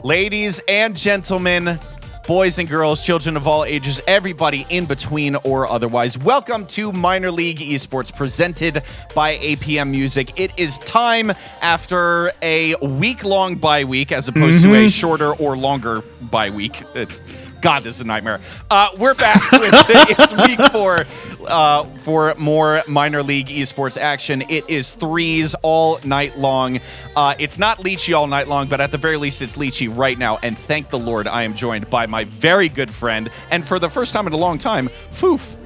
Ladies and gentlemen, boys and girls, children of all ages, everybody in between or otherwise, welcome to Minor League Esports presented by APM Music. It is time after a week-long bye week as opposed to a shorter or longer bye week. God, this is a nightmare. We're back with it's week 4 for more Minor League Esports action. It is threes all night long. It's not Lychee all night long, but at the very least, it's Lychee right now. And thank the Lord, I am joined by my very good friend, and for the first time in a long time, Foof.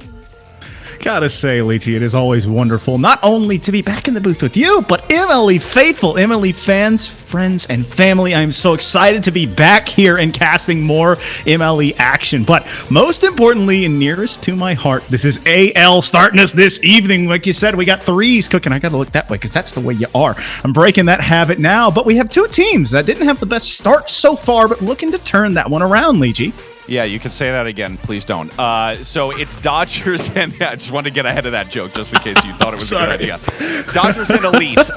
Gotta say, Lychee, it is always wonderful not only to be back in the booth with you, but MLE faithful, MLE fans, friends, and family. I am so excited to be back here and casting more MLE action. But most importantly and nearest to my heart, this is AL starting us this evening. Like you said, we got threes cooking. I gotta look that way because that's the way you are. I'm breaking that habit now, but we have two teams that didn't have the best start so far, but looking to turn that one around, Lychee. Yeah, you can say that again. Please don't. So it's Dodgers and I just wanted to get ahead of that joke just in case you thought it was a good idea. Dodgers and Elite.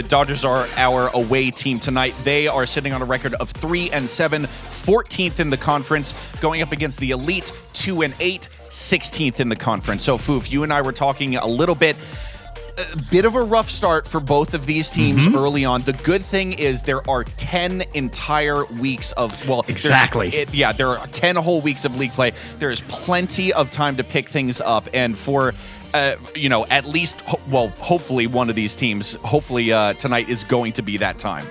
Dodgers are our away team tonight. They are sitting on a record of 3-7, 14th in the conference, going up against the Elite, 2-8, 16th in the conference. So, Foof, you and I were talking a little bit. A bit of a rough start for both of these teams early on. The good thing is there are 10 entire weeks of, exactly. There are 10 whole weeks of league play. There is plenty of time to pick things up. And for, at least, hopefully one of these teams, tonight is going to be that time.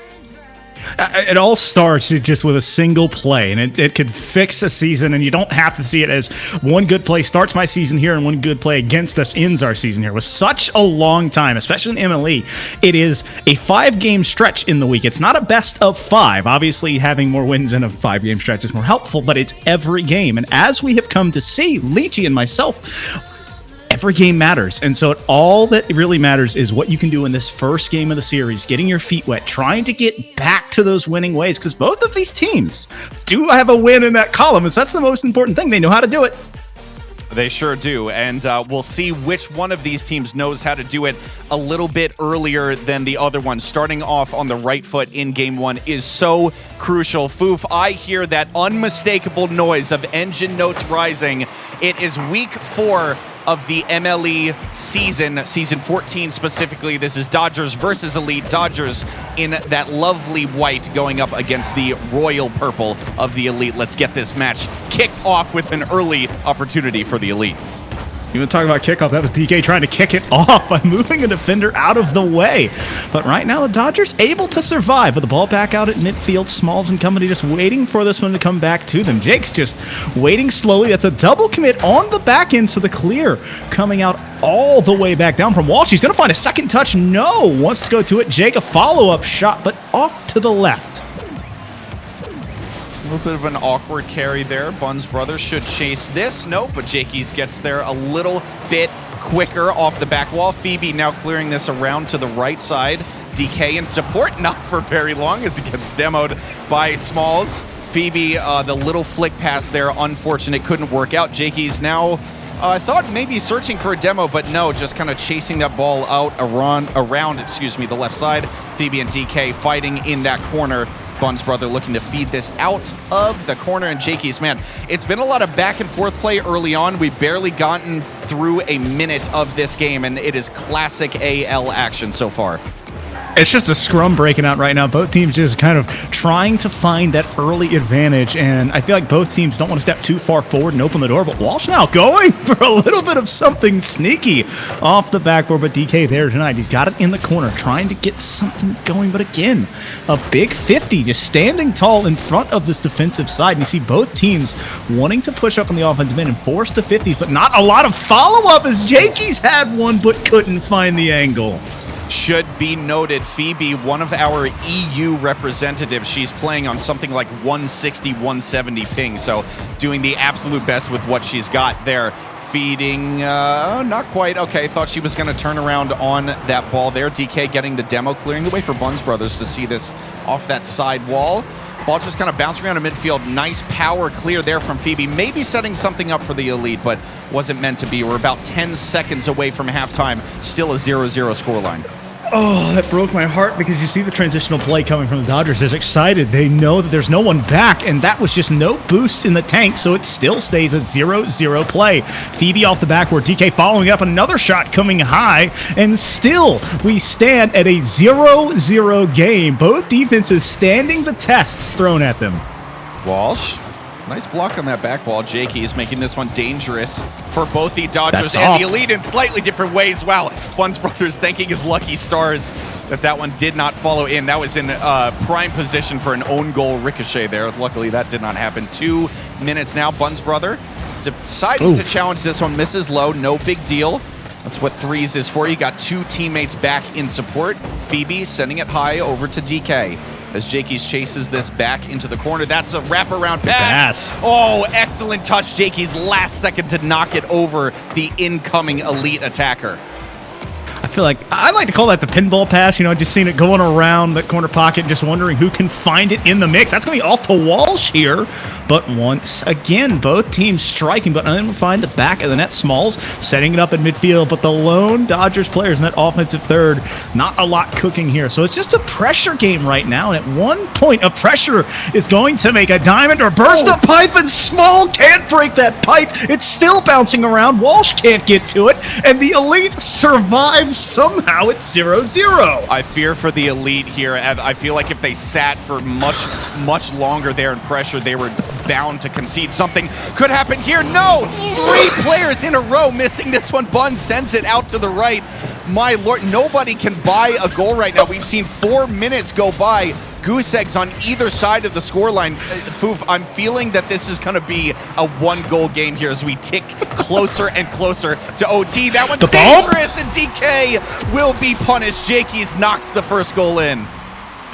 It all starts just with a single play, and it could fix a season, and you don't have to see it as one good play starts my season here and one good play against us ends our season here. With such a long time, especially in MLE, it is a 5-game stretch in the week. It's not a best of 5. Obviously, having more wins in a 5-game stretch is more helpful, but it's every game. And as we have come to see, Lychee and myself, every game matters, and so all that really matters is what you can do in this first game of the series, getting your feet wet, trying to get back to those winning ways, because both of these teams do have a win in that column, and so that's the most important thing. They know how to do it. They sure do, and we'll see which one of these teams knows how to do it a little bit earlier than the other one. Starting off on the right foot in Game 1 is so crucial. Foof, I hear that unmistakable noise of engine notes rising. It is week 4 of the MLE season 14 specifically. This is Dodgers versus Elite. Dodgers in that lovely white going up against the royal purple of the Elite. Let's get this match kicked off with an early opportunity for the Elite. You want to talk about kickoff? That was DK trying to kick it off by moving a defender out of the way. But right now, the Dodgers able to survive with the ball back out at midfield. Smalls and company just waiting for this one to come back to them. Jake's just waiting slowly. That's a double commit on the back end, so the clear coming out all the way back down from Walsh. He's going to find a second touch. No, wants to go to it. Jake, a follow-up shot, but off to the left. A little bit of an awkward carry there. Bun's brother should chase this. Nope, but Jakey's gets there a little bit quicker off the back wall. Phoebe now clearing this around to the right side. DK in support, not for very long as it gets demoed by Smalls. Phoebe, the little flick pass there, unfortunate, couldn't work out. Jakey's now, I thought maybe searching for a demo, but no, just kind of chasing that ball out around the left side. Phoebe and DK fighting in that corner. Bun's brother looking to feed this out of the corner, and Jakey's, man, it's been a lot of back and forth play early on. We've barely gotten through a minute of this game, and it is classic AL action so far. It's just a scrum breaking out right now. Both teams just kind of trying to find that early advantage, and I feel like both teams don't want to step too far forward and open the door, but Walsh now going for a little bit of something sneaky off the backboard, but DK there tonight. He's got it in the corner, trying to get something going, but again, a big 50 just standing tall in front of this defensive side, and you see both teams wanting to push up on the offensive end and force the 50s, but not a lot of follow-up as Jakey's had one but couldn't find the angle. Should be noted, Phoebe, one of our EU representatives, she's playing on something like 160, 170 ping, so doing the absolute best with what she's got there. Feeding, not quite. Okay, thought she was going to turn around on that ball there. DK getting the demo, clearing the way for Bun's brothers to see this off that side wall. Ball just kind of bouncing around in midfield. Nice power clear there from Phoebe. Maybe setting something up for the Elite, but wasn't meant to be. We're about 10 seconds away from halftime. Still a 0-0 scoreline. Oh, that broke my heart because you see the transitional play coming from the Dodgers. They're excited. They know that there's no one back, and that was just no boost in the tank, so it still stays a 0-0 play. Phoebe off the backward. DK following up another shot coming high, and still we stand at a 0-0 game. Both defenses standing the tests thrown at them. Walsh. Nice block on that back wall. Jakey is making this one dangerous for both the Dodgers That's and off. the Elite in slightly different ways. Wow, Buns Brothers thanking his lucky stars that one did not follow in. That was in prime position for an own goal ricochet there. Luckily, that did not happen. 2 minutes now. Buns Brother deciding to challenge this one. Misses low. No big deal. That's what threes is for. You got 2 teammates back in support. Phoebe sending it high over to DK. As Jakey's chases this back into the corner. That's a wraparound pass. Oh, excellent touch. Jakey's last second to knock it over the incoming Elite attacker. I feel like I like to call that the pinball pass. You know, just seeing it going around that corner pocket, just wondering who can find it in the mix. That's going to be off to Walsh here. But once again, both teams striking, but unable to find the back of the net. Smalls setting it up in midfield, but the lone Dodgers players in that offensive third, not a lot cooking here. So it's just a pressure game right now. And at one point, a pressure is going to make a diamond or burst a pipe, and Small can't break that pipe. It's still bouncing around. Walsh can't get to it, and the Elite survives somehow. It's 0-0. I fear for the Elite here. I feel like if they sat for much longer there in pressure, they were bound to concede. Something could happen here. No! 3 players in a row missing this one. Bun sends it out to the right. My lord, nobody can buy a goal right now. We've seen 4 minutes go by. Goose eggs on either side of the scoreline. Foof, I'm feeling that this is going to be a 1-goal game here as we tick closer and closer to OT. That one's dangerous, and DK will be punished. Jakey's knocks the first goal in.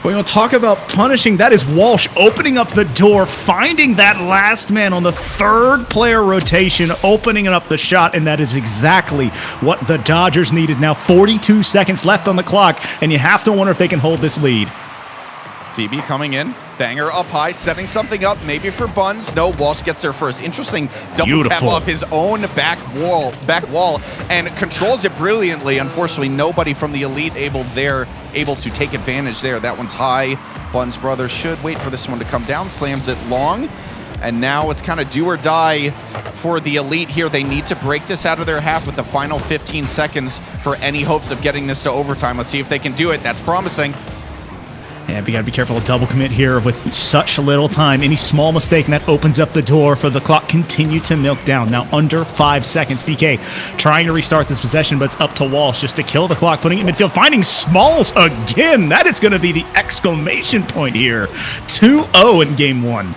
We want to talk about punishing. That is Walsh opening up the door, finding that last man on the 3rd player rotation, opening up the shot, and that is exactly what the Dodgers needed. Now 42 seconds left on the clock, and you have to wonder if they can hold this lead. Phoebe coming in, banger up high, setting something up, maybe for Buns. No, Walsh gets there first. Interesting double tap off his own back wall, and controls it brilliantly. Unfortunately, nobody from the Elite able to take advantage there. That one's high. Buns Brothers should wait for this one to come down, slams it long. And now it's kind of do or die for the Elite here. They need to break this out of their half with the final 15 seconds for any hopes of getting this to overtime. Let's see if they can do it. That's promising. Yeah, we got to be careful of double commit here with such little time. Any small mistake, and that opens up the door for the clock continue to milk down. Now under 5 seconds. DK trying to restart this possession, but it's up to Walsh just to kill the clock, putting it in midfield, finding Smalls again. That is going to be the exclamation point here. 2-0 in game 1.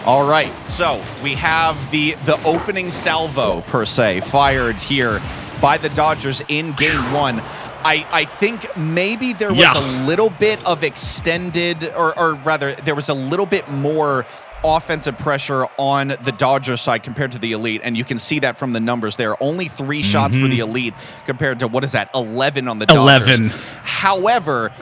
All right, so we have the opening salvo, per se, fired here by the Dodgers in game 1. I think maybe there was a little bit of extended, or rather, there was a little bit more offensive pressure on the Dodgers side compared to the Elite, and you can see that from the numbers there. Only 3 shots for the Elite compared to, what is that, 11 on the Dodgers. 11. However,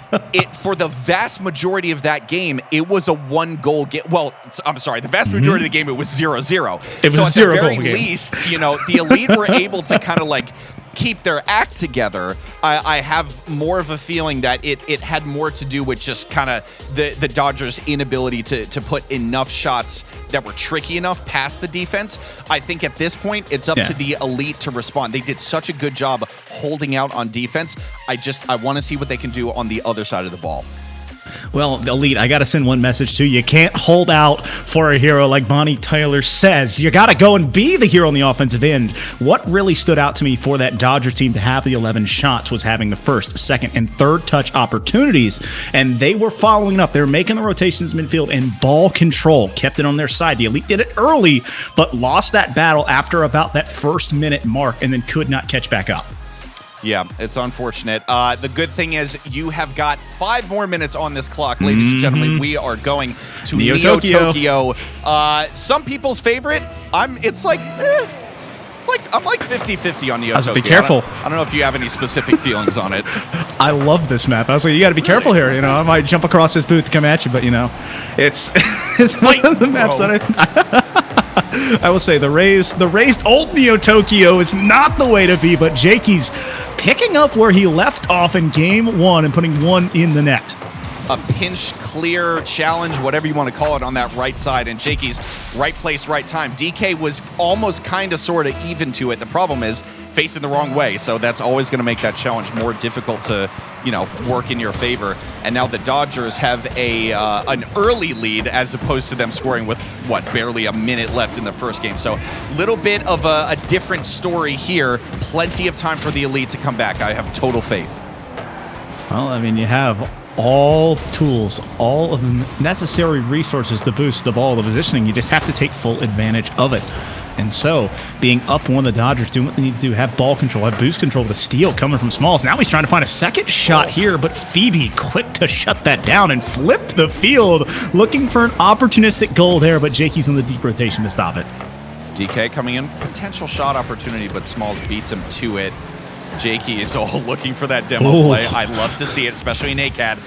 for the vast majority of that game, it was a 1-goal game. Well, I'm sorry, the vast majority of the game, it was 0-0. It was so at the 0-goal very game. least, you know, the Elite were able to kind of like keep their act together. I have more of a feeling that it had more to do with just kind of the Dodgers' inability to put enough shots that were tricky enough past the defense. I think at this point, it's up to the Elite to respond. They did such a good job holding out on defense. I want to see what they can do on the other side of the ball. Well, Elite, I got to send one message to you. You can't hold out for a hero like Bonnie Tyler says. You got to go and be the hero on the offensive end. What really stood out to me for that Dodger team to have the 11 shots was having the first, second, and third touch opportunities, and they were following up. They were making the rotations midfield, and ball control kept it on their side. The Elite did it early, but lost that battle after about that first minute mark and then could not catch back up. Yeah, it's unfortunate. The good thing is you have got 5 more minutes on this clock, ladies and gentlemen. We are going to Neo Tokyo. Some people's favorite. I'm like 50-50 on Neo Tokyo. Be careful. I don't know if you have any specific feelings on it. I love this map. I was like, you got to be careful here. You know, I might jump across this booth to come at you, but you know, it's one of the maps that I will say the raised old Neo Tokyo is not the way to be, but Jakey's picking up where he left off in game 1 and putting one in the net. A pinch, clear, challenge, whatever you want to call it, on that right side. And Jakey's right place, right time. DK was almost kind of sort of even to it. The problem is facing the wrong way, so that's always going to make that challenge more difficult to, you know, work in your favor. And now the Dodgers have an early lead as opposed to them scoring with, what, barely a minute left in the first game. So little bit of a different story here. Plenty of time for the Elite to come back. I have total faith. Well, I mean, you have all tools, all of the necessary resources to boost the ball, the positioning. You just have to take full advantage of it. And so, being up one, the Dodgers doing what they need to do, have ball control, have boost control, the steal coming from Smalls. Now he's trying to find a second shot here, but Phoebe quick to shut that down and flip the field, looking for an opportunistic goal there, but Jakey's in the deep rotation to stop it. DK coming in, potential shot opportunity, but Smalls beats him to it. Jakey is all looking for that demo play. I love to see it, especially in ACAD.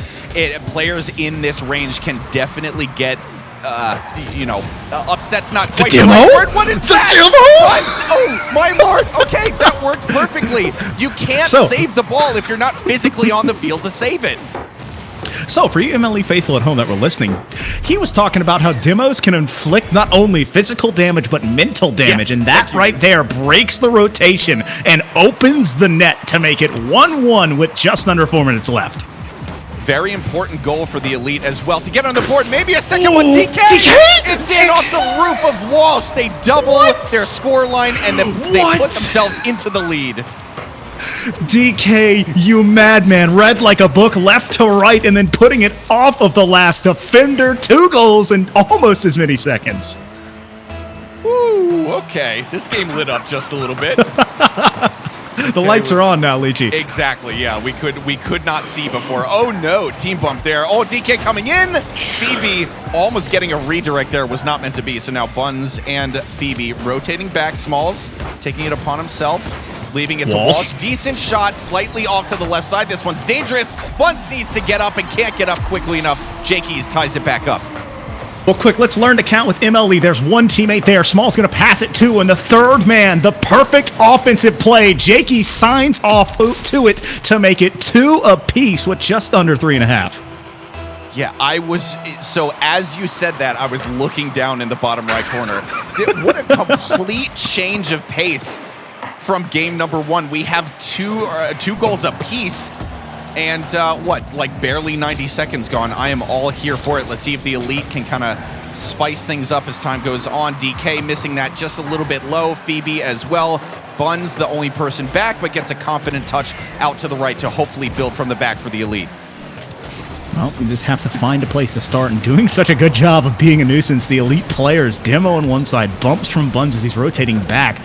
Players in this range can definitely get, upset's not quite the right word. What is that? Oh, my lord. Okay, that worked perfectly. You can't save the ball if you're not physically on the field to save it. So, for you MLE faithful at home that were listening, he was talking about how demos can inflict not only physical damage, but mental damage. Yes, and that right there breaks the rotation and opens the net to make it 1-1 with just under 4 minutes left. Very important goal for the Elite as well to get on the board. Maybe a second one. DK! It's in off the roof of Walsh. They double their score line, and then they put themselves into the lead. DK, you madman, read like a book left to right and then putting it off of the last defender. 2 goals in almost as many seconds. Ooh, okay. This game lit up just a little bit. The lights are on now, Leachy. Exactly, yeah. We could not see before. Oh no, team bump there. Oh, DK coming in. Phoebe almost getting a redirect there, was not meant to be. So now Buns and Phoebe rotating back. Smalls taking it upon himself, leaving it to Walsh. Decent shot, slightly off to the left side. This one's dangerous. Buns needs to get up and can't get up quickly enough. Jakey's ties it back up. Well, quick, let's learn to count with MLE. There's one teammate there. Small's going to pass it to, and the third man, the perfect offensive play. Jakey signs off to it to make it 2 apiece with just under 3.5. Yeah, so as you said that, I was looking down in the bottom right corner. What a complete change of pace from game number 1. We have two goals apiece. And like barely 90 seconds gone. I am all here for it. Let's see if the Elite can kind of spice things up as time goes on. DK missing that just a little bit low. Phoebe as well. Buns the only person back, but gets a confident touch out to the right to hopefully build from the back for the Elite. Well, we just have to find a place to start, and doing such a good job of being a nuisance. The Elite players, Demo on one side, bumps from Buns as he's rotating back.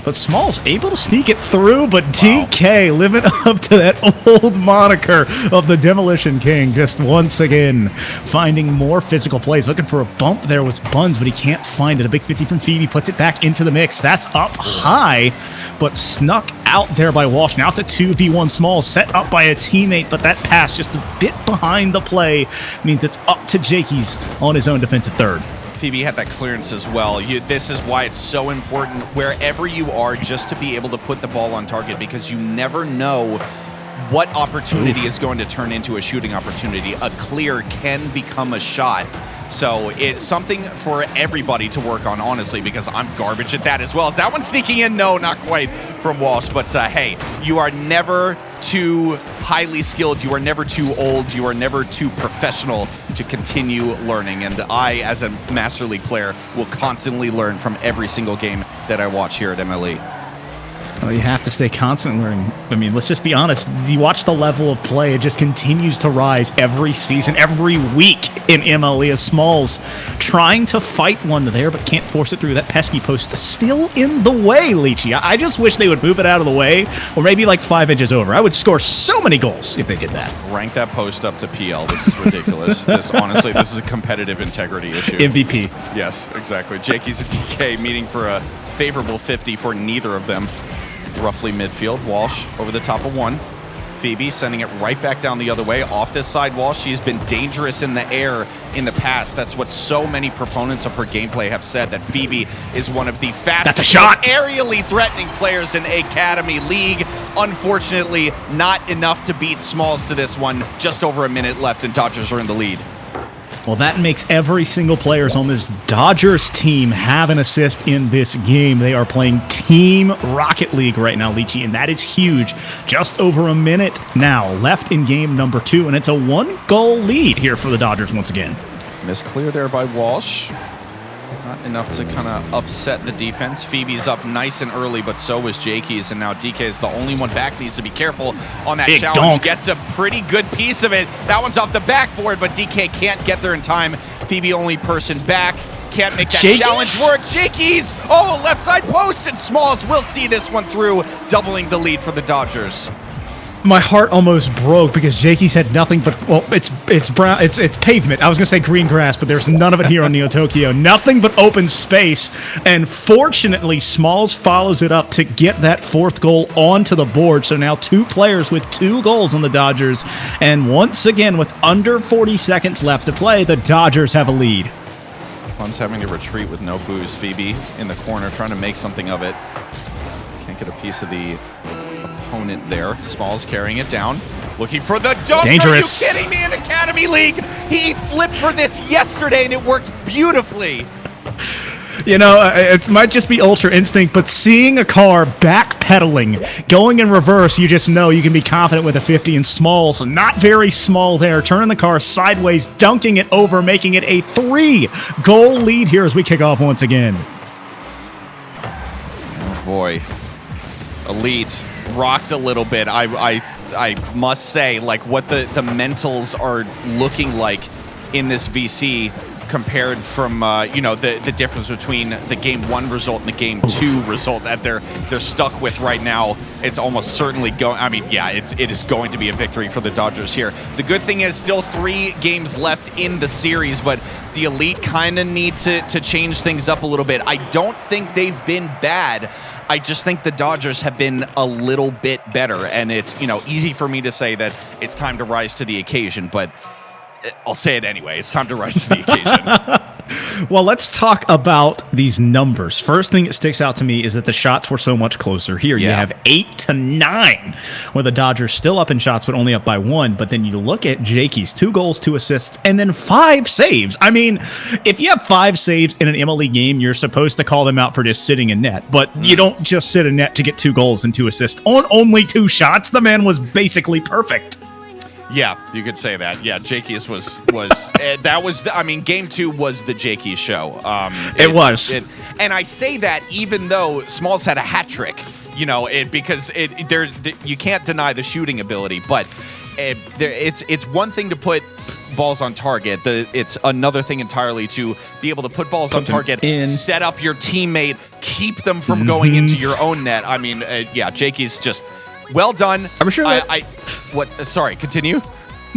But Small's able to sneak it through, but DK living up to that old moniker of the Demolition King just once again finding more physical plays. Looking for a bump there was Buns, but he can't find it. A big 50 from Phoebe puts it back into the mix. That's up high, but snuck out there by Walsh. Now it's a 2v1 Small, set up by a teammate, but that pass just a bit behind the play means it's up to Jakey's on his own defensive third. Phoebe had that clearance as well. This is why it's so important wherever you are just to be able to put the ball on target, because you never know what opportunity is going to turn into a shooting opportunity. A clear can become a shot. So it's something for everybody to work on, honestly, because I'm garbage at that as well. Is that one sneaking in? No, not quite from Walsh. But hey, you are never too highly skilled. You are never too old. You are never too professional to continue learning. And I, as a Master League player, will constantly learn from every single game that I watch here at MLE. Well, you have to stay constantly learning. I mean, let's just be honest. You watch the level of play, it just continues to rise every season, every week in MLE. As Smalls trying to fight one there, but can't force it through. That pesky post still in the way, Leachy. I just wish they would move it out of the way, or maybe like 5 inches over. I would score so many goals if they did that. Rank that post up to PL. This is ridiculous. Honestly, this is a competitive integrity issue. MVP. Yes, exactly. Jakey's and DK meeting for a favorable 50 for neither of them. Roughly midfield. Walsh over the top of one. Phoebe, sending it right back down the other way off this side wall. She's been dangerous in the air in the past. That's what so many proponents of her gameplay have said, that Phoebe is one of the fastest, most aerially threatening players in Academy League. Unfortunately, not enough to beat Smalls to this one. Just over a minute left, and Dodgers are in the lead. Well, that makes every single player on this Dodgers team have an assist in this game. They are playing Team Rocket League right now, Leechy, and that is huge. Just over a minute now left in game number 2, and it's a 1-goal lead here for the Dodgers once again. Missed clear there by Walsh. Not enough to kind of upset the defense. Phoebe's up nice and early, but so was Jakey's, and now DK is the only one back. Needs to be careful on that challenge. Donk. Gets a pretty good piece of it. That one's off the backboard, but DK can't get there in time. Phoebe only person back. Can't make that challenge work. Jakey's! Oh, left side post, and Smalls will see this one through, doubling the lead for the Dodgers. My heart almost broke because Jakey's had nothing but, well, it's brown, it's pavement. I was gonna say green grass, but there's none of it here on Neo Tokyo. Nothing but open space, and fortunately, Smalls follows it up to get that 4th goal onto the board. So now 2 players with 2 goals on the Dodgers, and once again, with under 40 seconds left to play, the Dodgers have a lead. One's having to retreat with no boost. Phoebe in the corner trying to make something of it. Can't get a piece of the opponent there. Smalls carrying it down, looking for the dunk. Dangerous. Are you kidding me? In Academy League, he flipped for this yesterday, and it worked beautifully. You know, it might just be Ultra Instinct, but seeing a car backpedaling, going in reverse, you just know you can be confident with a 50. And Smalls, not very small there, turning the car sideways, dunking it over, making it a 3-goal lead here as we kick off once again. Oh boy, Elite rocked a little bit. I must say, like, what the mentals are looking like in this VC compared from you know, the difference between the game 1 result and the game 2 result that they're stuck with right now. It's almost certainly going. I mean, yeah, it is going to be a victory for the Dodgers here. The good thing is still 3 games left in the series, but the Elite kind of need to change things up a little bit. I don't think they've been bad. I just think the Dodgers have been a little bit better, and it's, you know, easy for me to say that it's time to rise to the occasion, but I'll say it anyway. It's time to rise to the occasion. Well, let's talk about these numbers. First thing that sticks out to me is that the shots were so much closer here. You have 8-9, where the Dodgers still up in shots, but only up by 1. But then you look at Jakey's 2 goals, 2 assists, and then 5 saves. I mean, if you have 5 saves in an MLE game, you're supposed to call them out for just sitting in net. But you don't just sit in net to get 2 goals and 2 assists on only 2 shots. The man was basically perfect. Yeah, you could say that. Yeah, Jakey's was that was I mean, game 2 was the Jakey show. It was. And I say that even though Smalls had a hat trick, you know, because you can't deny the shooting ability, but it's one thing to put balls on target. It's another thing entirely to be able to put balls on target, set up your teammate, keep them from going into your own net. I mean, yeah, Jakey's just well done. Are we sure that... What? Sorry, continue.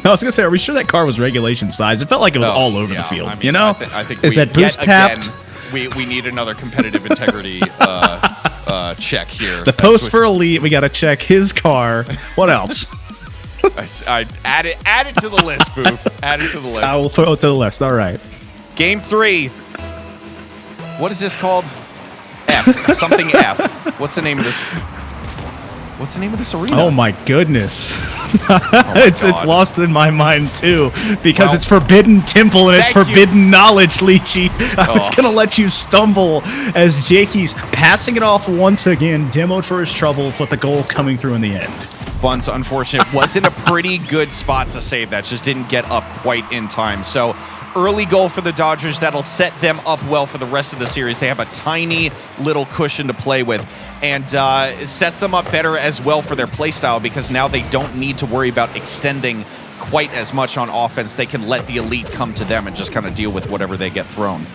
No, I was going to say, are we sure that car was regulation size? It felt like it was all over the field. I mean, you know? I think is that boost tapped? Again, we need another competitive integrity check here. The post for Elite, we got to check his car. What else? I add it to the list, Boof. Add it to the list. I will throw it to the list. All right. Game 3. What is this called? F. Something F. What's the name of this? What's the name of this arena? Oh my goodness. It's lost in my mind too, because it's Forbidden Temple and it's Forbidden Knowledge, Leechy. I was going to let you stumble as Jakey's passing it off once again, demoed for his troubles, but the goal coming through in the end. Buns, unfortunate, was in a pretty good spot to save that, just didn't get up quite in time. So early goal for the Dodgers, that'll set them up well for the rest of the series. They have a tiny little cushion to play with, and it sets them up better as well for their playstyle, because now they don't need to worry about extending quite as much on offense. They can let the Elite come to them and just kind of deal with whatever they get thrown.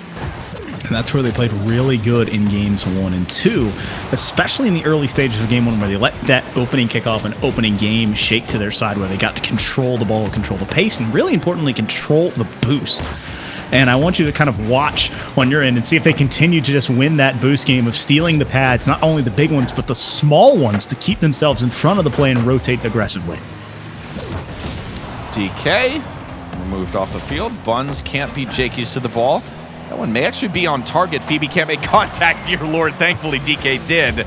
And that's where they played really good in games 1 and 2, especially in the early stages of game 1, where they let that opening kickoff and opening game shake to their side, where they got to control the ball, control the pace, and really importantly, control the boost. And I want you to kind of watch on your end and see if they continue to just win that boost game of stealing the pads, not only the big ones, but the small ones, to keep themselves in front of the play and rotate aggressively. DK removed off the field. Buns can't beat Jakey's to the ball. That one may actually be on target. Phoebe can't make contact, dear Lord. Thankfully, DK did.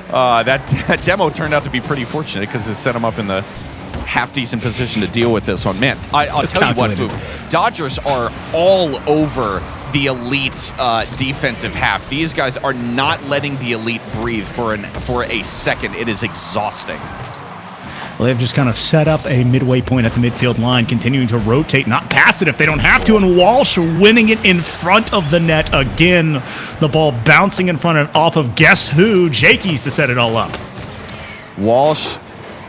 That demo turned out to be pretty fortunate because it set him up in the half-decent position to deal with this one. Man, I'll tell you what, Foop, Dodgers are all over the elite defensive half. These guys are not letting the elite breathe for a second. It is exhausting. Well, they've just kind of set up a midway point at the midfield line, continuing to rotate, not past it if they don't have to, and Walsh winning it in front of the net again. The ball bouncing in front of, off of guess who? Jakey's to set it all up. Walsh,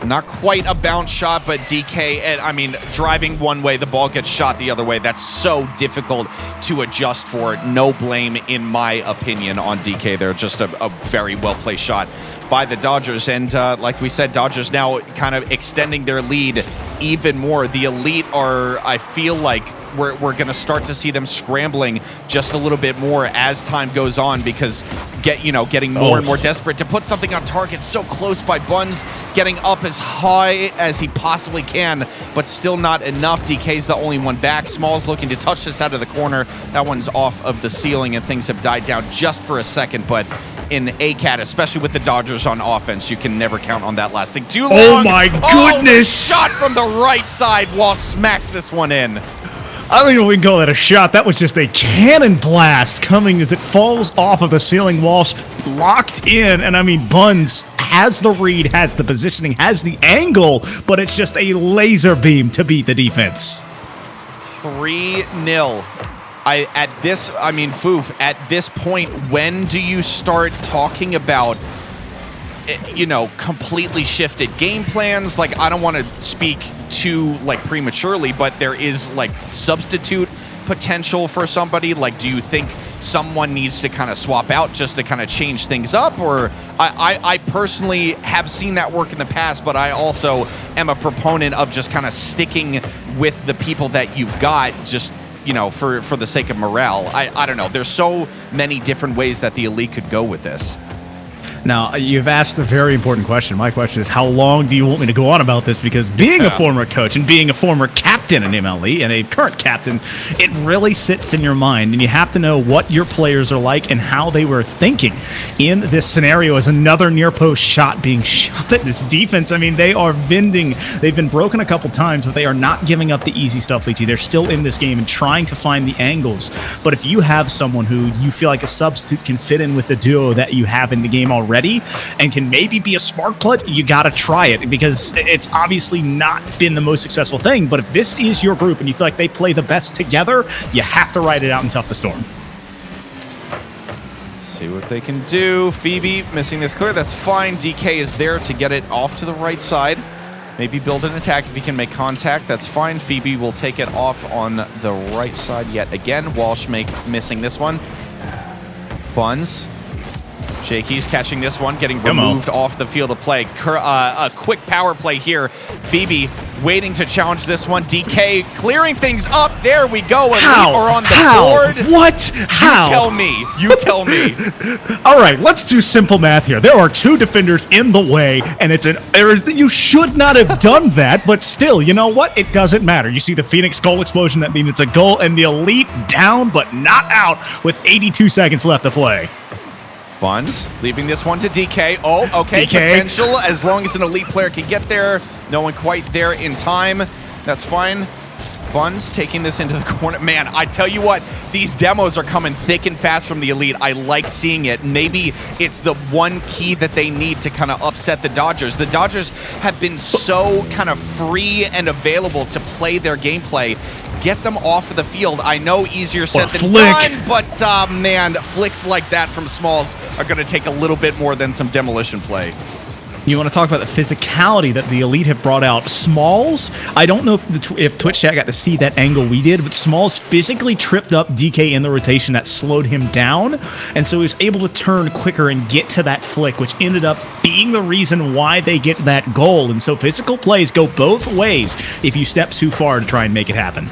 not quite a bounce shot, but DK, and I mean, driving one way, the ball gets shot the other way. That's so difficult to adjust for. No blame, in my opinion, on DK there. Just a very well-placed shot by the Dodgers. And like we said, Dodgers now kind of extending their lead even more. The elite are, I feel like, we're going to start to see them scrambling just a little bit more as time goes on, because getting more and more desperate to put something on target. So close by Buns, getting up as high as he possibly can, but still not enough. DK's the only one back. Small's looking to touch this out of the corner. That one's off of the ceiling, and things have died down just for a second, but in ACAT, especially with the Dodgers on offense, you can never count on that lasting too long. Oh my goodness! Shot from the right side. Wall smacks this one in. I don't even know if we can call that a shot. That was just a cannon blast coming as it falls off of the ceiling. Walsh locked in, and I mean, Buns has the read, has the positioning, has the angle, but it's just a laser beam to beat the defense. 3-0. Foof, at this point, when do you start talking about, completely shifted game plans? Like, I don't want to speak too, prematurely, but there is, substitute potential for somebody. Like, do you think someone needs to kind of swap out just to kind of change things up? Or I personally have seen that work in the past, but I also am a proponent of just kind of sticking with the people that you've got, just for the sake of morale. I don't know. There's so many different ways that the elite could go with this. Now, you've asked a very important question. My question is, how long do you want me to go on about this? Because being a former coach and being a former captain in MLE and a current captain, it really sits in your mind. And you have to know what your players are like and how they were thinking in this scenario as another near-post shot being shot at this defense. I mean, they are bending. They've been broken a couple times, but they are not giving up the easy stuff, Leechy. They're still in this game and trying to find the angles. But if you have someone who you feel like a substitute can fit in with the duo that you have in the game already, and can maybe be a spark plug, you got to try it, because it's obviously not been the most successful thing. But if this is your group and you feel like they play the best together, you have to ride it out and tough the storm. Let's see what they can do. Phoebe missing this clear. That's fine. DK is there to get it off to the right side. Maybe build an attack if he can make contact. That's fine. Phoebe will take it off on the right side yet again. Walsh missing this one. Buns. Jakey's catching this one, getting removed off the field of play. A quick power play here. Phoebe waiting to challenge this one. DK clearing things up. There we go. How? Or on the board. What? How? You tell me. You tell me. All right, let's do simple math here. There are two defenders in the way, and you should not have done that, but still, you know what? It doesn't matter. You see the Phoenix goal explosion. That means it's a goal, and the elite down but not out with 82 seconds left to play. Buns leaving this one to DK. Oh, okay. DK. Potential as long as an elite player can get there. No one quite there in time. That's fine. Buns taking this into the corner. Man, I tell you what, these demos are coming thick and fast from the elite. I like seeing it. Maybe it's the one key that they need to kind of upset the Dodgers. The Dodgers have been so kind of free and available to play their gameplay. Get them off of the field. I know easier said than done, but man, flicks like that from Smalls are going to take a little bit more than some demolition play. You want to talk about the physicality that the elite have brought out. Smalls, I don't know if Twitch chat got to see that angle we did, but Smalls physically tripped up DK in the rotation that slowed him down, and so he was able to turn quicker and get to that flick, which ended up being the reason why they get that goal. And so physical plays go both ways if you step too far to try and make it happen.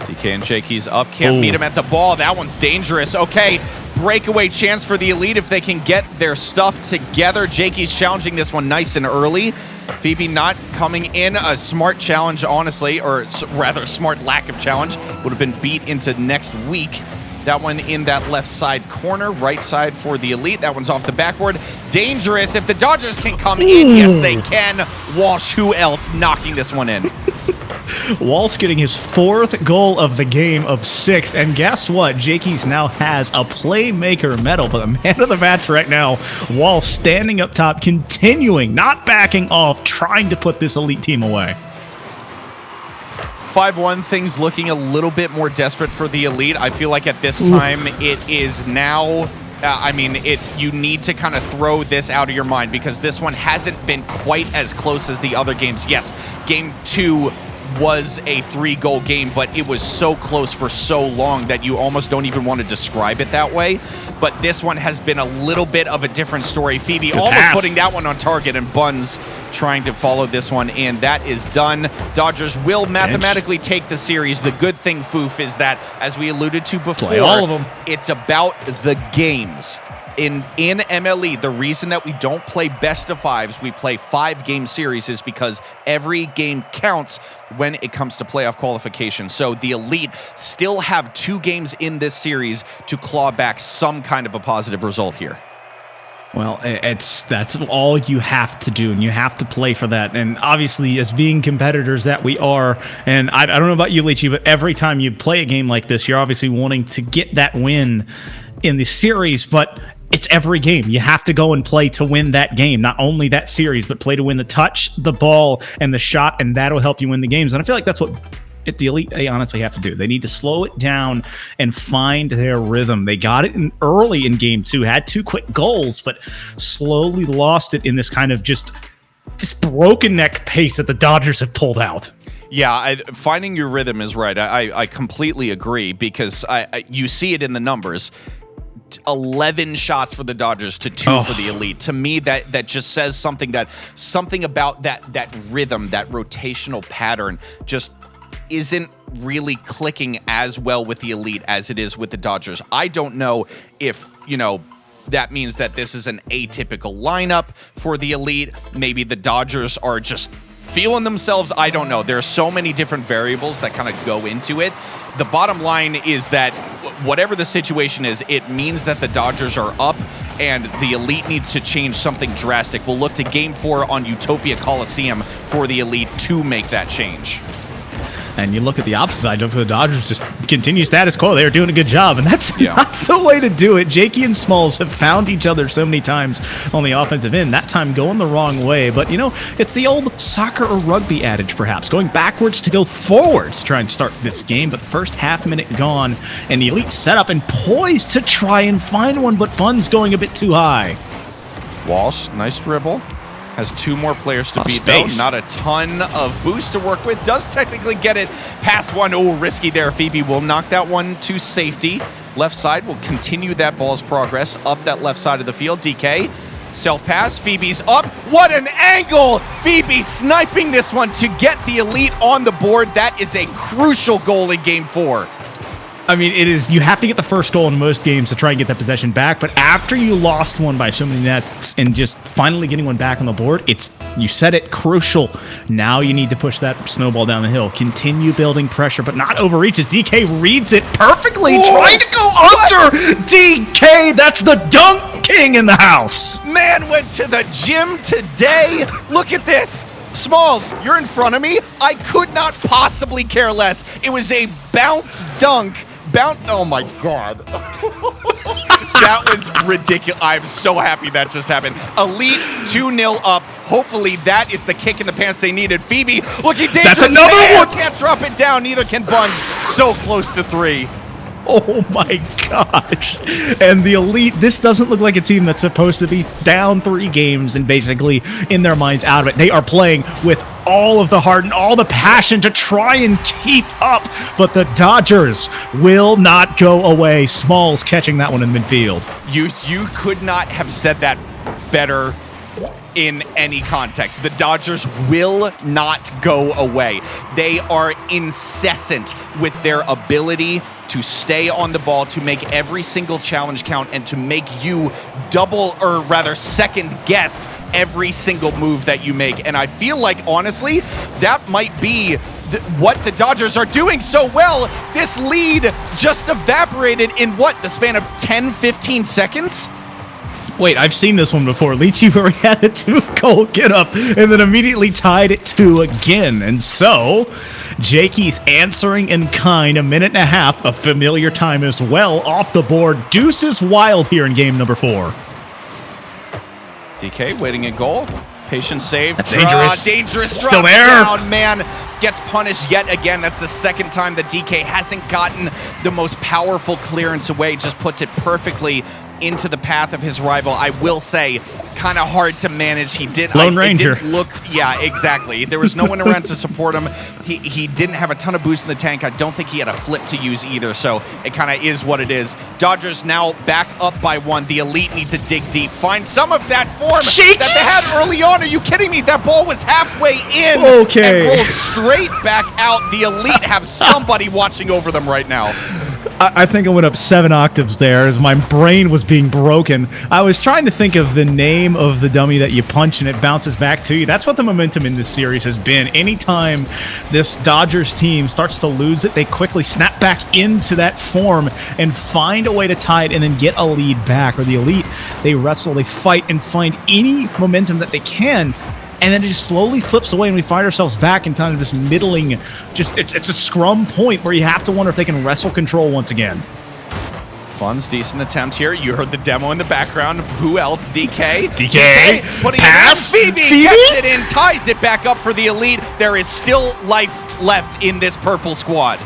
DK and Jakey's up, can't meet him at the ball. That one's dangerous. Okay, breakaway chance for the Elite if they can get their stuff together. Jakey's challenging this one nice and early. Phoebe not coming in. A smart challenge, honestly, or rather smart lack of challenge. Would have been beat into next week. That one in that left side corner, right side for the Elite. That one's off the backboard. Dangerous. If the Dodgers can come in, yes, they can. Walsh, who else, knocking this one in. Walsh getting his 4th goal of the game of 6. And guess what? Jakey's now has a playmaker medal, but the man of the match right now, Walsh standing up top, continuing, not backing off, trying to put this Elite team away. 5-1, things looking a little bit more desperate for the Elite. I feel like at this time it is now, you need to kind of throw this out of your mind because this one hasn't been quite as close as the other games. Yes, game 2 was a 3-goal game, but it was so close for so long that you almost don't even want to describe it that way. But this one has been a little bit of a different story. Phoebe almost putting that one on target, and Buns trying to follow this one, and that is done. Dodgers will mathematically take the series. The good thing, Foof, is that, as we alluded to before, all of them. It's about the games. In MLE, the reason that we don't play best of 5s, we play 5-game series, is because every game counts when it comes to playoff qualification. So the Elite still have 2 games in this series to claw back some kind of a positive result here. Well, that's all you have to do, and you have to play for that. And obviously, as being competitors that we are, and I don't know about you, Leachy, but every time you play a game like this, you're obviously wanting to get that win in the series, but it's every game. You have to go and play to win that game. Not only that series, but play to win the touch, the ball, and the shot, and that'll help you win the games. And I feel like that's what the Elite, they honestly have to do. They need to slow it down and find their rhythm. They got it in early in game 2, had 2 quick goals, but slowly lost it in this kind of just broken neck pace that the Dodgers have pulled out. Yeah, finding your rhythm is right. I completely agree because you see it in the numbers. 11 shots for the Dodgers to 2 for the Elite. To me, that just says something about that rhythm, that rotational pattern just isn't really clicking as well with the Elite as it is with the Dodgers. I don't know if, that means that this is an atypical lineup for the Elite. Maybe the Dodgers are just feeling themselves. I don't know. There are so many different variables that kind of go into it. The bottom line is that whatever the situation is, it means that the Dodgers are up and the Elite needs to change something drastic. We'll look to Game 4 on Utopia Coliseum for the Elite to make that change. And you look at the opposite side of the Dodgers, just continue status quo. They're doing a good job, and that's not the way to do it. Jakey and Smalls have found each other so many times on the offensive end, that time going the wrong way. But, it's the old soccer or rugby adage, perhaps, going backwards to go forwards, trying to start this game. But the first half minute gone, and the Elite set up and poised to try and find one, but Bun's going a bit too high. Walsh, nice dribble. Has 2 more players to beat, though. Not a ton of boost to work with. Does technically get it past one. Oh, risky there. Phoebe will knock that one to safety. Left side will continue that ball's progress up that left side of the field. DK, self-pass. Phoebe's up. What an angle! Phoebe sniping this one to get the Elite on the board. That is a crucial goal in Game 4. I mean, it is. You have to get the first goal in most games to try and get that possession back. But after you lost one by so many nets and just finally getting one back on the board, you said it, crucial. Now you need to push that snowball down the hill. Continue building pressure, but not overreach as DK reads it perfectly. Trying to go under DK. That's the dunk king in the house. Man went to the gym today. Look at this. Smalls, you're in front of me. I could not possibly care less. It was a bounce dunk. Oh my God. That was ridiculous. I'm so happy that just happened. Elite 2-0 up. Hopefully that is the kick in the pants they needed. Phoebe looking dangerous. That's another one. Can't drop it down. Neither can Buns. So close to 3. Oh my gosh. And the Elite, this doesn't look like a team that's supposed to be down 3 games and basically in their minds out of it. They are playing with all of the heart and all the passion to try and keep up, but the Dodgers will not go away. Smalls catching that one in midfield. You could not have said that better in any context. The Dodgers will not go away. They are incessant with their ability to stay on the ball, to make every single challenge count, and to make you double, or rather second guess every single move that you make. And I feel like, honestly, that might be what the Dodgers are doing so well. This lead just evaporated in what, the span of 10, 15 seconds? Wait, I've seen this one before. Lychee where he had a 2-goal get up and then immediately tied it 2 again. And so, Jakey's answering in kind, a minute and a half, a familiar time as well, off the board. Deuce is wild here in game number 4. DK waiting in goal. Patient save. That's dangerous. Dangerous drop Still there. down, man. Gets punished yet again. That's the second time that DK hasn't gotten the most powerful clearance away. Just puts it perfectly into the path of his rival. I will say, kind of hard to manage. He did Lone Ranger. It didn't look, yeah, exactly. There was no one around to support him. He didn't have a ton of boost in the tank. I don't think he had a flip to use either, so it kind of is what it is. Dodgers now back up by 1. The Elite need to dig deep, find some of that form that they had early on. Are you kidding me? That ball was halfway in and rolled straight back out. The Elite have somebody watching over them right now. I think I went up 7 octaves there as my brain was being broken. I was trying to think of the name of the dummy that you punch and it bounces back to you. That's what the momentum in this series has been. Anytime this Dodgers team starts to lose it, they quickly snap back into that form and find a way to tie it and then get a lead back. Or the Elite, they wrestle, they fight, and find any momentum that they can. And then it just slowly slips away, and we find ourselves back in kind of this middling, just it's a scrum point where you have to wonder if they can wrestle control once again. Buns, decent attempt here. You heard the demo in the background. Who else? DK. DK. Putting Pass. it in. Phoebe gets it in, ties it back up for the Elite. There is still life left in this purple squad.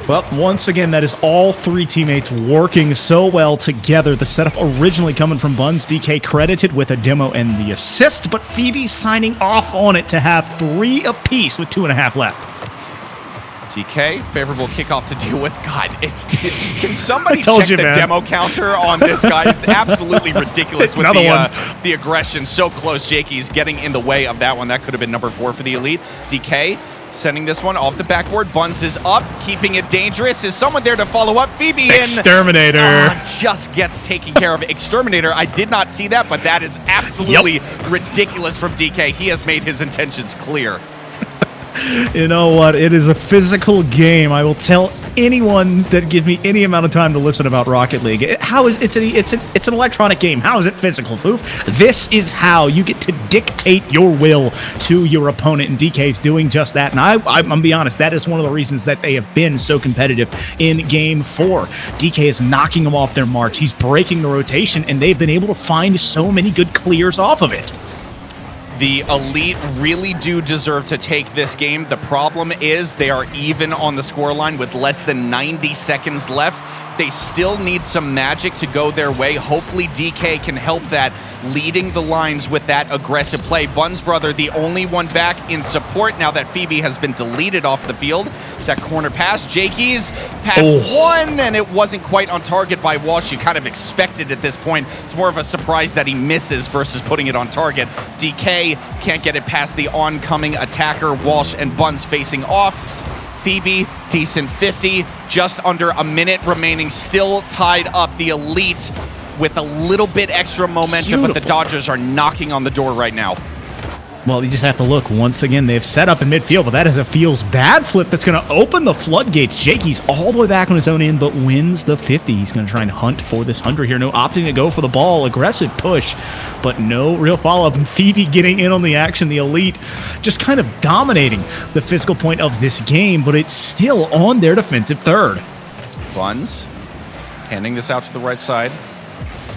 Well, once again, that is all 3 teammates working so well together. The setup originally coming from Buns, DK credited with a demo and the assist, but Phoebe signing off on it to have 3 apiece with 2.5 left. DK, favorable kickoff to deal with. God, can somebody check you, the man. demo counter on this guy? It's absolutely ridiculous with the aggression. So close. Jakey's getting in the way of that one. That could have been number 4 for the Elite. DK sending this one off the backboard. Buns is up, keeping it dangerous. Is someone there to follow up? Phoebe in. Exterminator. Just gets taken care of. Exterminator, I did not see that, but that is absolutely ridiculous from DK. He has made his intentions clear. You know what? It is a physical game. I will tell anyone that gives me any amount of time to listen about Rocket League. It's an electronic game. How is it physical, Foof? This is how you get to dictate your will to your opponent, and DK's doing just that. And I'm gonna be honest, that is one of the reasons that they have been so competitive in Game 4. DK is knocking them off their march. He's breaking the rotation, and they've been able to find so many good clears off of it. The Elite really do deserve to take this game. The problem is they are even on the scoreline with less than 90 seconds left. They still need some magic to go their way. Hopefully DK can help that, leading the lines with that aggressive play. Buns brother, the only one back in support now that Phoebe has been deleted off the field. That corner pass, Jakey's pass one, and it wasn't quite on target by Walsh. You kind of expected at this point. It's more of a surprise that he misses versus putting it on target. DK can't get it past the oncoming attacker. Walsh and Buns facing off. Phoebe, decent 50, just under a minute remaining, still tied up. The Elite with a little bit extra momentum, but the Dodgers are knocking on the door right now. Well, you just have to look. Once again, they've set up in midfield, but that is a feels bad flip that's going to open the floodgates. Jakey's all the way back on his own end, but wins the 50. He's going to try and hunt for this 100 here. No opting to go for the ball. Aggressive push, but no real follow-up. And Phoebe getting in on the action. The Elite just kind of dominating the physical point of this game, but it's still on their defensive third. Buns handing this out to the right side.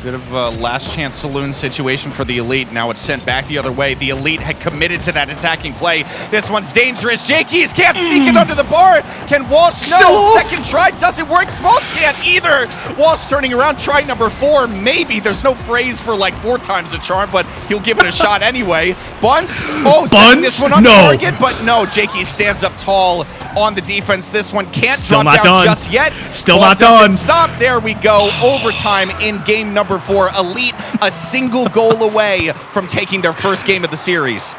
Bit of a last chance saloon situation for the Elite. Now it's sent back the other way. The Elite had committed to that attacking play. This one's dangerous. Jakey's can't sneak it under the bar. Can Walsh? No. Second try doesn't work. Smalls can't either. Walsh turning around. Try number 4. Maybe. There's no phrase for like 4 times the charm, but he'll give it a shot anyway. Buns. Oh, Buns? This one on target, but no. Jakey stands up tall on the defense. This one can't drop down just yet. Still not done. Stop. There we go. Overtime in game number number 4. Elite a single goal away from taking their first game of the series.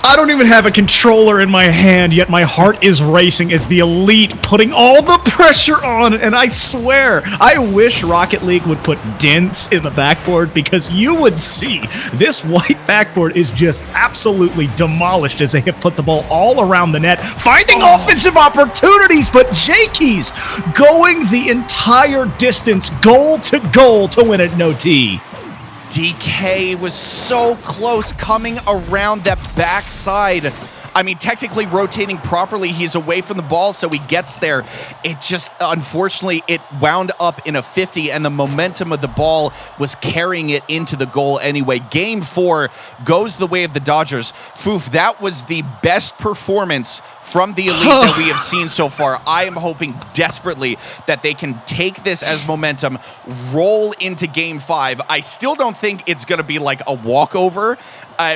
I don't even have a controller in my hand, yet my heart is racing as the Elite putting all the pressure on, and I swear, I wish Rocket League would put dents in the backboard, because you would see this white backboard is just absolutely demolished as they have put the ball all around the net, finding offensive opportunities, but Jakey's going the entire distance, goal to win it, no T. DK was so close coming around that backside. I mean, technically rotating properly, he's away from the ball, so he gets there. It just, unfortunately, it wound up in a 50, and the momentum of the ball was carrying it into the goal anyway. Game 4 goes the way of the Dodgers. Foof, that was the best performance from the Elite that we have seen so far. I am hoping desperately that they can take this as momentum, roll into Game 5. I still don't think it's going to be like a walkover,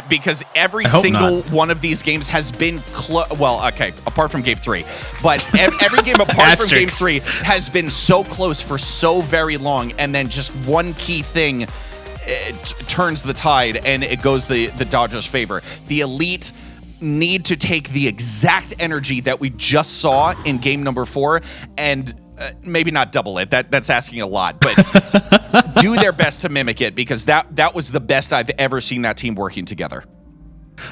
because every single one of these games has been well, okay, apart from Game 3. But every game apart from Game 3 has been so close for so very long, and then just one key thing turns the tide, and it goes the Dodgers' favor. The Elite need to take the exact energy that we just saw in game number 4 and maybe not double it. That's asking a lot, but do their best to mimic it, because that was the best I've ever seen that team working together.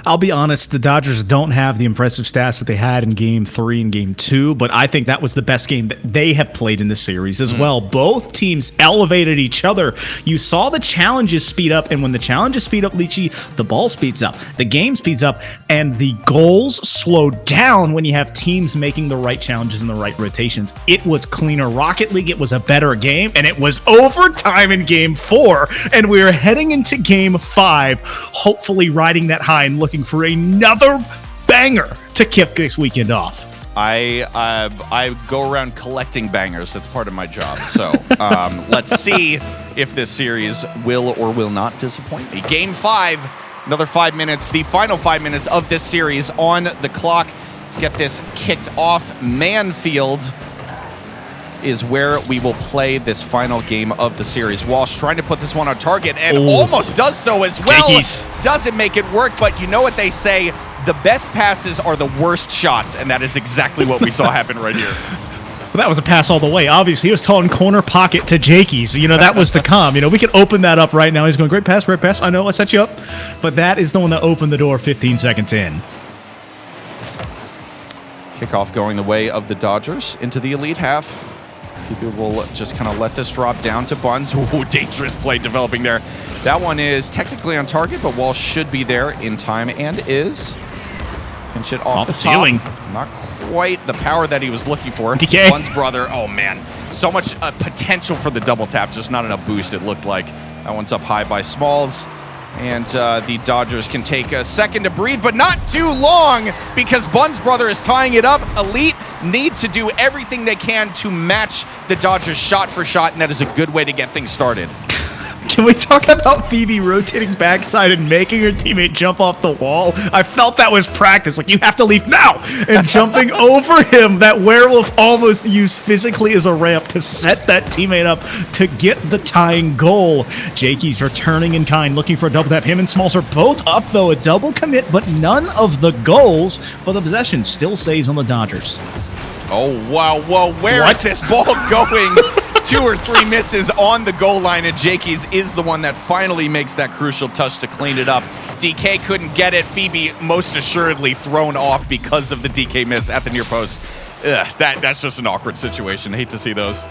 I'll be honest, the Dodgers don't have the impressive stats that they had in Game 3 and Game 2, but I think that was the best game that they have played in this series as well. Both teams elevated each other. You saw the challenges speed up, and when the challenges speed up, Leachy, the ball speeds up, the game speeds up, and the goals slow down when you have teams making the right challenges and the right rotations. It was cleaner Rocket League. It was a better game, and it was overtime in Game 4, and we are heading into Game 5, hopefully riding that high and looking for another banger to kick this weekend off. I go around collecting bangers. That's part of my job. So let's see if this series will or will not disappoint me. Game 5, another 5 minutes, the final 5 minutes of this series on the clock. Let's get this kicked off. Manfield is where we will play this final game of the series. Walsh trying to put this one on target, and almost does so as well. Jakey's. Doesn't make it work, but you know what they say, the best passes are the worst shots, and that is exactly what we saw happen right here. Well, that was a pass all the way. Obviously, he was telling corner pocket to Jakey's. You know, that was to come. You know, we could open that up right now. He's going, great pass, great pass. I know, I set you up. But that is the one that opened the door 15 seconds in. Kickoff going the way of the Dodgers into the Elite half. People will just kind of let this drop down to Buns. Ooh, dangerous play developing there. That one is technically on target, but Walsh should be there in time and is. Pinch it off the ceiling. Not quite the power that he was looking for. DK. Buns brother, oh man. So much potential for the double tap, just not enough boost, it looked like. That one's up high by Smalls. And the Dodgers can take a second to breathe, but not too long, because Buns brother is tying it up. Elite need to do everything they can to match the Dodgers shot for shot, and that is a good way to get things started. Can we talk about Phoebe rotating backside and making her teammate jump off the wall? I felt that was practice. Like, you have to leave now. And jumping over him, that werewolf almost used physically as a ramp to set that teammate up to get the tying goal. Jakey's returning in kind, looking for a double tap. Him and Smalls are both up, though. A double commit, but none of the goals. But the possession still stays on the Dodgers. Oh, wow. Whoa, where is this ball going? 2 or 3 misses on the goal line, and Jakey's is the one that finally makes that crucial touch to clean it up. DK couldn't get it. Phoebe most assuredly thrown off because of the DK miss at the near post. Ugh, that's just an awkward situation. I hate to see those.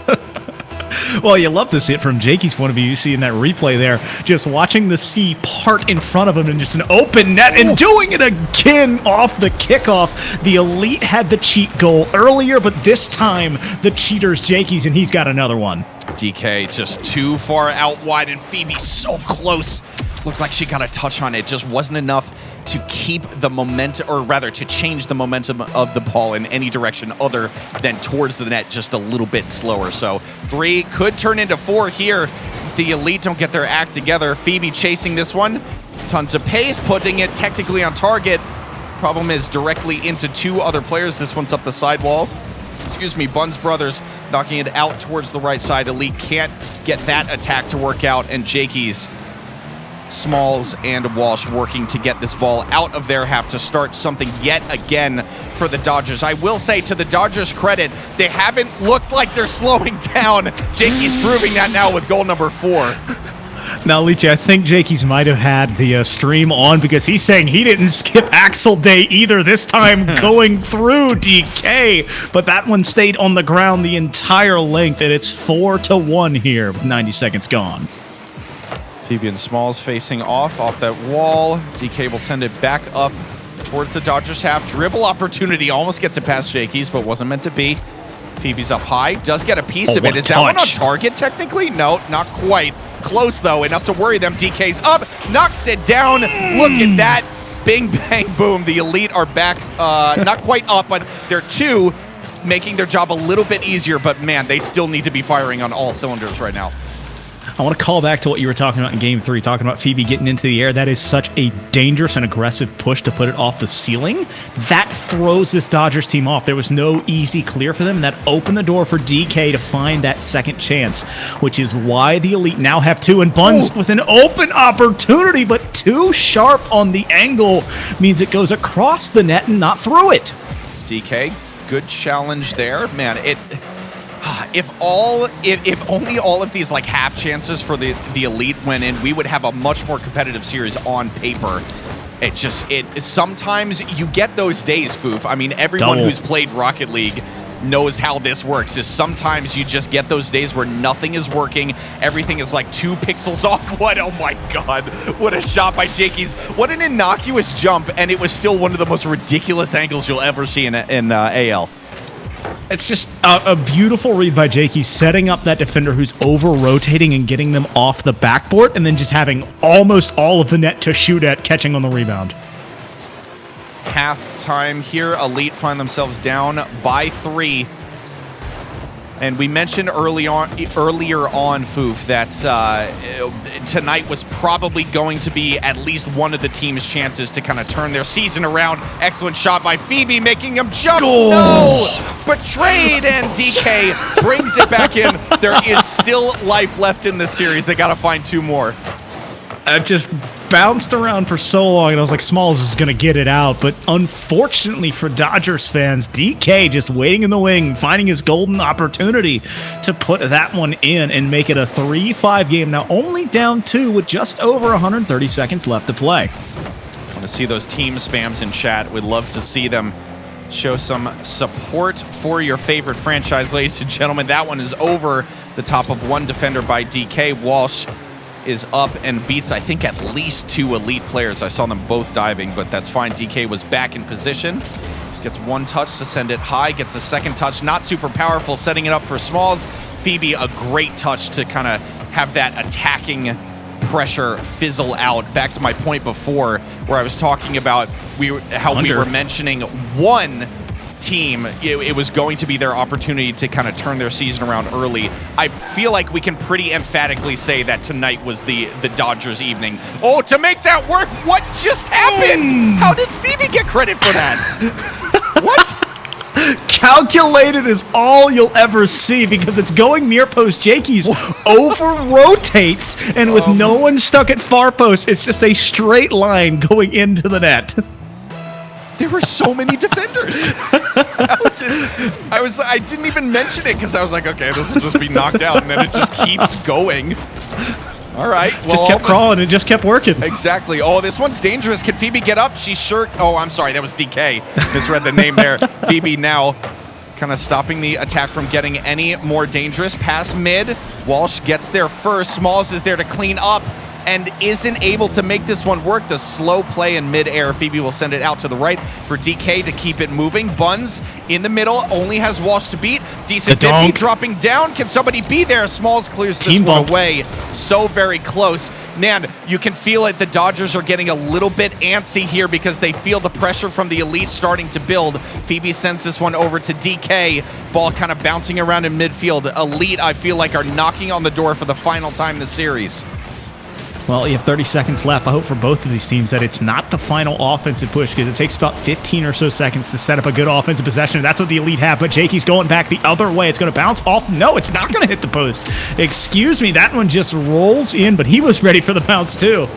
Well, you love to see it from Jakey's point of view. You see in that replay there, just watching the sea part in front of him and just an open net and doing it again off the kickoff. The Elite had the cheat goal earlier, but this time the cheater's Jakey's, and he's got another one. DK just too far out wide, and Phoebe so close. Looked like she got a touch on it. Just wasn't enough to keep the momentum, or rather to change the momentum of the ball in any direction other than towards the net, just a little bit slower. So 3 could turn into 4 here. The Elite don't get their act together. Phoebe chasing this one. Tons of pace, putting it technically on target. Problem is directly into 2 other players. This one's up the sidewall. excuse me, Buns Brothers knocking it out towards the right side. Elite can't get that attack to work out, and Jakey's, Smalls, and Walsh working to get this ball out of there, have to start something yet again for the Dodgers. I will say, to the Dodgers' credit, they haven't looked like they're slowing down. Jakey's proving that now with goal number 4. Now, Leachy, I think Jakey's might have had the stream on because he's saying he didn't skip Axel Day either this time going through DK, but that one stayed on the ground the entire length, and it's 4-1 here with 90 seconds gone. Phoebe and Smalls facing off that wall. DK will send it back up towards the Dodgers half. Dribble opportunity, almost gets it past Jakey's, but wasn't meant to be. Phoebe's up high, does get a piece of it. Is that one on target technically? No, not quite. Close though, enough to worry them. DK's up, knocks it down. Look at that. Bing, bang, boom. The Elite are back, not quite up, but they're 2, making their job a little bit easier, but man, they still need to be firing on all cylinders right now. I want to call back to what you were talking about in Game 3, talking about Phoebe getting into the air. That is such a dangerous and aggressive push to put it off the ceiling. That throws this Dodgers team off. There was no easy clear for them, and that opened the door for DK to find that second chance, which is why the Elite now have 2, and Buns with an open opportunity, but too sharp on the angle means it goes across the net and not through it. DK, good challenge there. Man, it's... If only all of these like half chances for the Elite went in, we would have a much more competitive series on paper. Sometimes you get those days, Foof. I mean, everyone who's played Rocket League knows how this works. Is sometimes you just get those days where nothing is working, everything is like 2 pixels off. Oh my god, what a shot by Jakey's. What an innocuous jump, and it was still one of the most ridiculous angles you'll ever see in AL. It's just a beautiful read by Jakey, setting up that defender who's over-rotating and getting them off the backboard, and then just having almost all of the net to shoot at, catching on the rebound. Half time here. Elite find themselves down by 3. And we mentioned earlier on, Foof, that tonight was probably going to be at least one of the team's chances to kind of turn their season around. Excellent shot by Phoebe, making him jump. Goal. No! Betrayed, and DK brings it back in. There is still life left in this series. They got to find 2 more. Just bounced around for so long, and I was like, Smalls is going to get it out. But unfortunately for Dodgers fans, DK just waiting in the wing, finding his golden opportunity to put that one in and make it a 3-5 game. Now only down 2 with just over 130 seconds left to play. Want to see those team spams in chat. We'd love to see them show some support for your favorite franchise, ladies and gentlemen. That one is over the top of 1 defender by DK. Walsh is up and beats, I think, at least 2 Elite players. I saw them both diving, but that's fine. DK was back in position. Gets 1 touch to send it high. Gets a 2nd touch. Not super powerful, setting it up for Smalls. Phoebe, a great touch to kind of have that attacking pressure fizzle out. Back to my point before where I was talking about how we were mentioning one team, it was going to be their opportunity to kind of turn their season around early. I feel like we can pretty emphatically say that tonight was the Dodgers evening. Oh, to make that work, what just happened? How did Phoebe get credit for that? What? Calculated is all you'll ever see because it's going near post. Jakey's over-rotates, and with no one stuck at far post, it's just a straight line going into the net. There were so many defenders. I didn't even mention it because I was like, okay, this will just be knocked out, and then it just keeps going. All right. Well, just kept crawling and just kept working. Exactly. Oh, this one's dangerous. Can Phoebe get up? She's sure. Oh, I'm sorry. That was DK. Misread the name there. Phoebe now kind of stopping the attack from getting any more dangerous. Pass mid. Walsh gets there first. Smalls is there to clean up and isn't able to make this one work. The slow play in mid-air. Phoebe will send it out to the right for DK to keep it moving. Buns in the middle, only has Walsh to beat. Decent 50 dropping down. Can somebody be there? Smalls clears this one away. So very close. Man, you can feel it. The Dodgers are getting a little bit antsy here because they feel the pressure from the Elite starting to build. Phoebe sends this one over to DK. Ball kind of bouncing around in midfield. Elite, I feel like, are knocking on the door for the final time in the series. Well, you have 30 seconds left. I hope for both of these teams that it's not the final offensive push, because it takes about 15 or so seconds to set up a good offensive possession. That's what the Elite have, but Jakey's going back the other way. It's going to bounce off. No, it's not going to hit the post. Excuse me, that one just rolls in, but he was ready for the bounce too.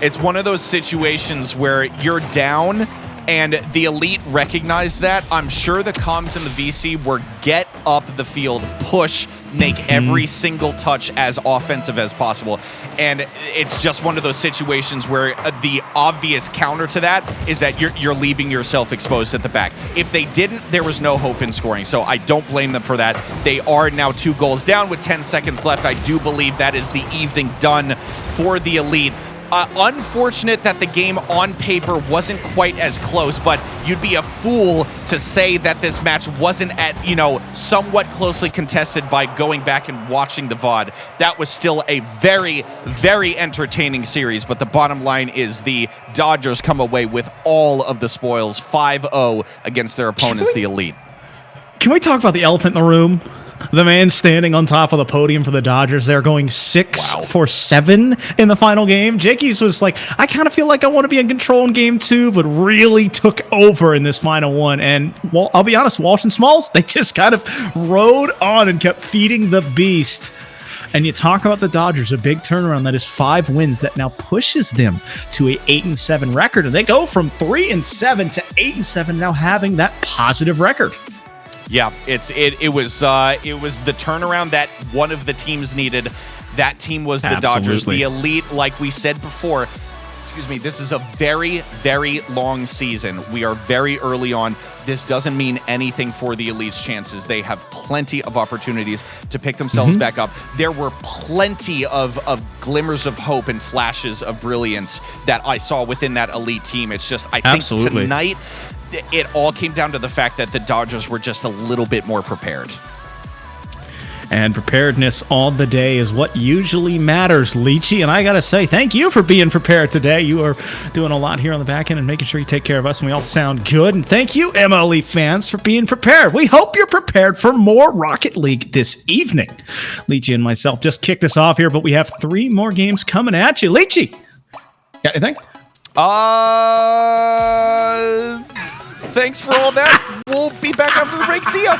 It's one of those situations where you're down and the Elite recognize that. I'm sure the comms in the VC were get up the field, push, make every single touch as offensive as possible. And it's just one of those situations where the obvious counter to that is that you're leaving yourself exposed at the back. If they didn't, there was no hope in scoring. So I don't blame them for that. They are now 2 goals down with 10 seconds left. I do believe that is the evening done for the Elite. Unfortunate that the game on paper wasn't quite as close, but you'd be a fool to say that this match wasn't at, somewhat closely contested by going back and watching the VOD. That was still a very, very entertaining series, but the bottom line is the Dodgers come away with all of the spoils, 5-0 against their opponents, the Elite. Can we talk about the elephant in the room? The man standing on top of the podium for the Dodgers, they're going 6 for 7 in the final game. Jakey's was like, I kind of feel like I want to be in control in game 2, but really took over in this final one. And well, I'll be honest, Walsh and Smalls, they just kind of rode on and kept feeding the beast. And you talk about the Dodgers, a big turnaround that is 5 wins that now pushes them to a 8-7 record. And they go from 3-7 to 8-7, now having that positive record. Yeah, it was the turnaround that one of the teams needed. That team was the Dodgers. The Elite, like we said before, this is a very, very long season. We are very early on. This doesn't mean anything for the Elite's chances. They have plenty of opportunities to pick themselves back up. There were plenty of glimmers of hope and flashes of brilliance that I saw within that Elite team. It's just, I think tonight, it all came down to the fact that the Dodgers were just a little bit more prepared. And preparedness on the day is what usually matters, Leechy. And I got to say, thank you for being prepared today. You are doing a lot here on the back end and making sure you take care of us and we all sound good. And thank you, MLE fans, for being prepared. We hope you're prepared for more Rocket League this evening. Leechy and myself just kicked us off here, but we have 3 more games coming at you. Leechy, got anything? Thanks for all that. We'll be back after the break. See ya.